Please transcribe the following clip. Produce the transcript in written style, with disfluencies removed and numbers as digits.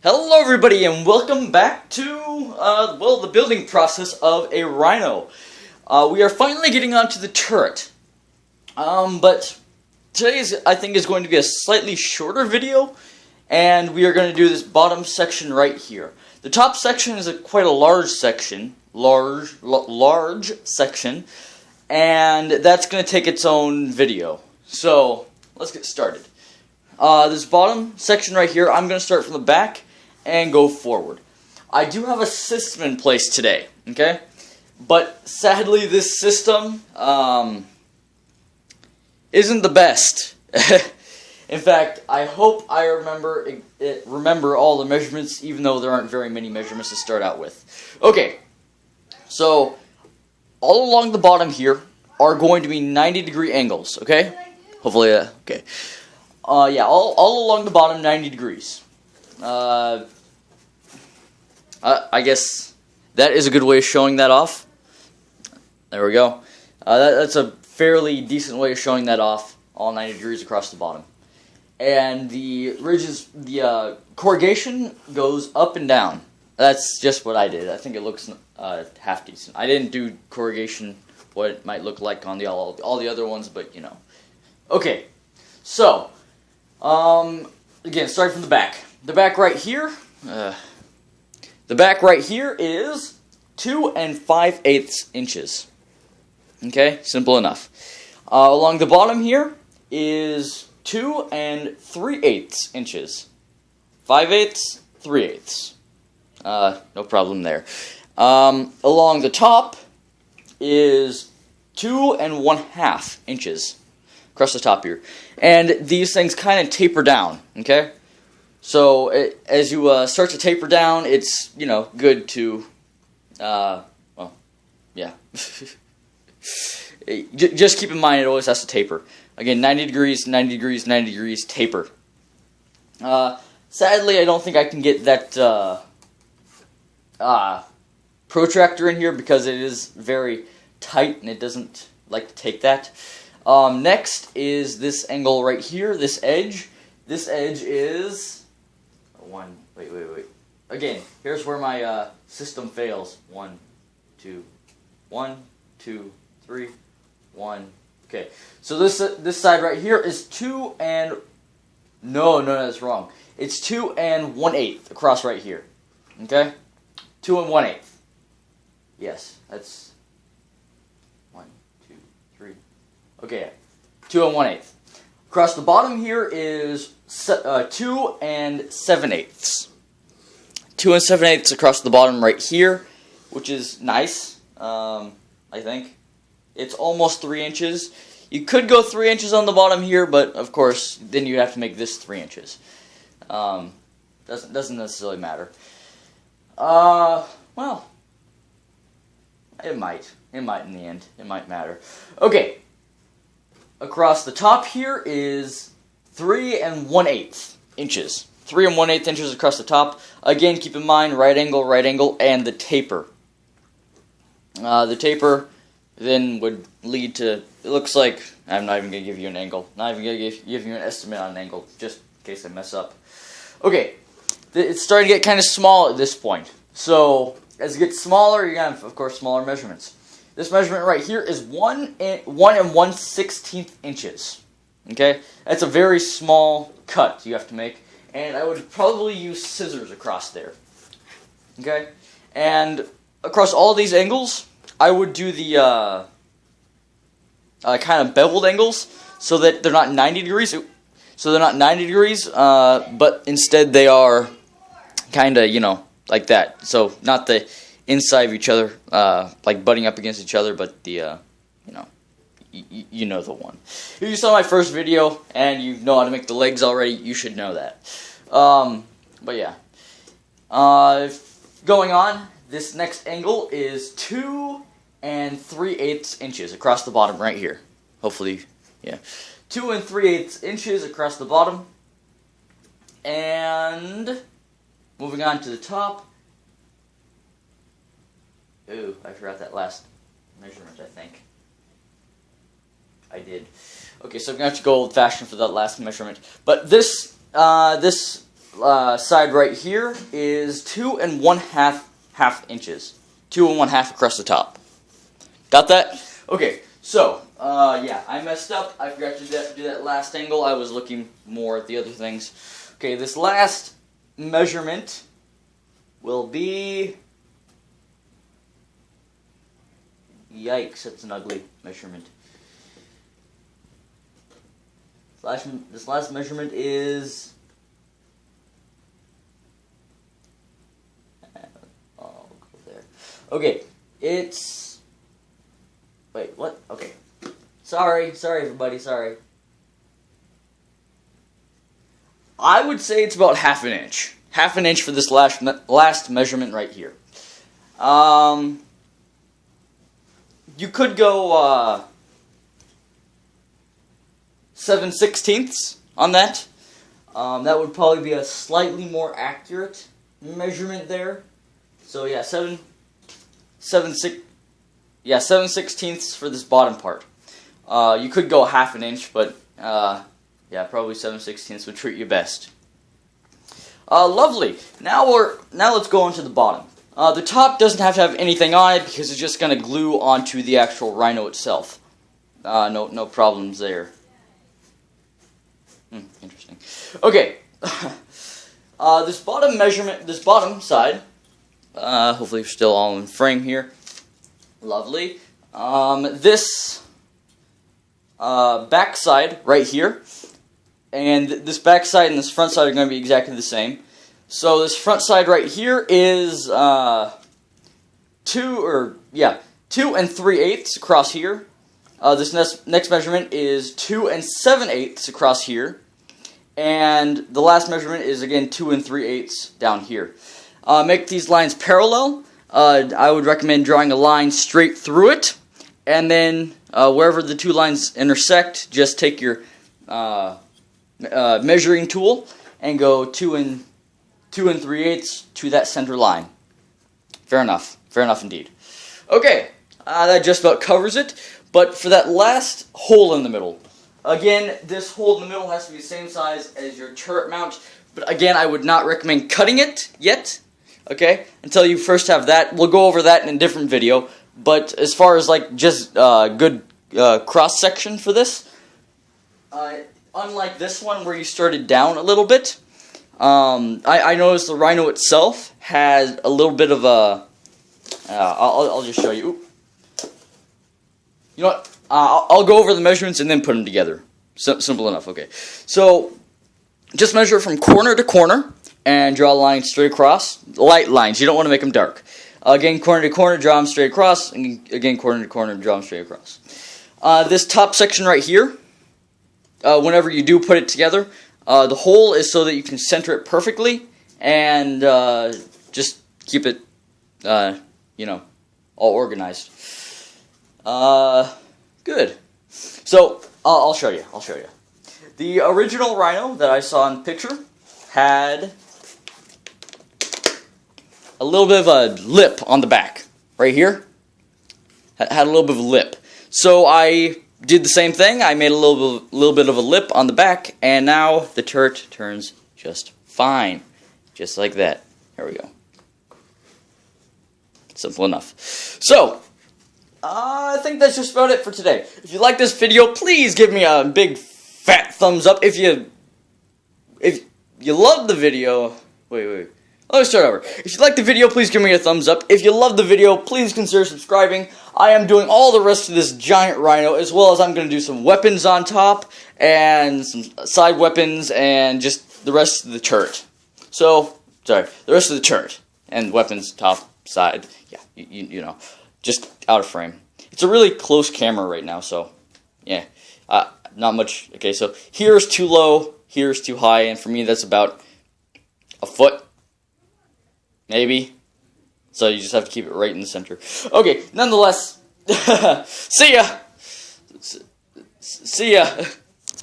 Hello everybody and welcome back to, the building process of a Rhino. We are finally getting onto the turret. But today's, I think, is going to be a slightly shorter video, and we are going to do this bottom section right here. The top section is quite a large section, large section, and that's going to take its own video. So, let's get started. This bottom section right here, I'm going to start from the back and go forward. I do have a system in place today, okay? But sadly, this system isn't the best. In fact, I hope I remember all the measurements, even though there aren't very many measurements to start out with. Okay, so all along the bottom here are going to be 90-degree angles, okay? Hopefully, okay. Yeah, all along the bottom, 90 degrees. I guess that is a good way of showing that off. There we go. That's a fairly decent way of showing that off, all 90 degrees across the bottom. And the ridges, the corrugation goes up and down. That's just what I did. I think it looks half decent. I didn't do corrugation, what it might look like on all the other ones, but you know. Okay, so again, starting from the back. The back right here. The back right here is 2 5/8 inches. Okay, simple enough. Along the bottom here is 2 3/8 inches. 5/8, 3/8. No problem there. Along the top is 2 1/2 inches across the top here. And these things kind of taper down, okay? So, as you start to taper down, it's, you know, good to, well, yeah. Just keep in mind it always has to taper. Again, 90 degrees, 90 degrees, 90 degrees, taper. Sadly, I don't think I can get that protractor in here because it is very tight and it doesn't like to take that. Next is this angle right here, this edge. This edge is... Wait. Again, here's where my system fails. 1, 2, 1, 2, 3, 1. Okay, so this side right here is 2 and... No, that's wrong. It's 2 1/8 across right here. Okay? 2 1/8. Yes, that's... 1, 2, 3. Okay, 2 1/8. Across the bottom here is 2 7/8. 2 7/8 across the bottom right here, which is nice, I think. It's almost 3 inches. You could go 3 inches on the bottom here, but of course, then you have to make this 3 inches. Doesn't necessarily matter. Well, it might. It might in the end. It might matter. Okay. Across the top here is 3 1/8 inches. 3 1/8 inches across the top. Again, keep in mind right angle, and the taper. The taper then would lead to, it looks like, I'm not even going to give you an angle. Not even going to give you an estimate on an angle, just in case I mess up. Okay, it's starting to get kind of small at this point. So, as it gets smaller, you're going to have, of course, smaller measurements. This measurement right here is 1 1/16 inches. Okay? That's a very small cut you have to make. And I would probably use scissors across there. Okay? And across all these angles, I would do the kind of beveled angles so that they're not 90 degrees. So they're not 90 degrees, but instead they are kind of, you know, like that. So not the inside of each other, like butting up against each other, but the, you know, you know the one. If you saw my first video and you know how to make the legs already, you should know that. But yeah. Going on, this next angle is 2 3/8 inches across the bottom right here. Hopefully, yeah. 2 3/8 inches across the bottom. And moving on to the top. Ooh, I forgot that last measurement, I think. I did. Okay, so I'm going to have to go old-fashioned for that last measurement. But this side right here is 2 1/2 inches. 2 1/2 across the top. Got that? Okay, so, yeah, I messed up. I forgot to do that last angle. I was looking more at the other things. Okay, this last measurement will be... Yikes, that's an ugly measurement. This last measurement is... I'll go there. Okay, it's... Wait, what? Okay. Sorry everybody, sorry. I would say it's about 1/2 inch. 1/2 inch for this last measurement right here. You could go 7/16 on that. That would probably be a slightly more accurate measurement there. So yeah, 7/16 for this bottom part. You could go 1/2 inch, but yeah, probably 7/16 would treat you best. Lovely. Now let's go on to the bottom. The top doesn't have to have anything on it because it's just going to glue onto the actual Rhino itself. No problems there. Interesting. Okay. This bottom side, hopefully we're still all in frame here. Lovely. This back side right here, and this back side and this front side are going to be exactly the same. So this front side right here is 2 3/8 across here. This next measurement is 2 7/8 across here, and the last measurement is again 2 3/8 down here. Make these lines parallel. I would recommend drawing a line straight through it, and then wherever the two lines intersect, just take your measuring tool and go 2 3/8 to that center line. Fair enough indeed. Okay, that just about covers it. But for that last hole in the middle, again, this hole in the middle has to be the same size as your turret mount. But again, I would not recommend cutting it yet. Okay, until you first have that. We'll go over that in a different video. But as far as like just good cross section for this, unlike this one where you started down a little bit. I noticed the Rhino itself has a little bit of a... I'll just show you. Oop. You know what? I'll go over the measurements and then put them together. Simple enough, okay. So, just measure from corner to corner and draw a line straight across. Light lines, you don't want to make them dark. Again, corner to corner, draw them straight across. And again, corner to corner, draw them straight across. This top section right here, whenever you do put it together, the hole is so that you can center it perfectly and just keep it, all organized. Good. So, I'll show you. The original Rhino that I saw in the picture had a little bit of a lip on the back. Right here. Had a little bit of a lip. So, I did the same thing. I made a little bit of a lip on the back, and now the turret turns just fine. Just like that. There we go. Simple enough. So, I think that's just about it for today. If you like this video, please give me a big fat thumbs up. If you love the video... Wait. Let me start over. If you like the video, please give me a thumbs up. If you love the video, please consider subscribing. I am doing all the rest of this giant Rhino, as well as I'm going to do some weapons on top, and some side weapons, and just the rest of the turret. So, sorry, the rest of the turret, and weapons, top, side, yeah, you know, just out of frame. It's a really close camera right now, so, yeah, not much. Okay, so here's too low, here's too high, and for me that's about a foot. Maybe. So you just have to keep it right in the center. Okay, nonetheless, see ya! See ya!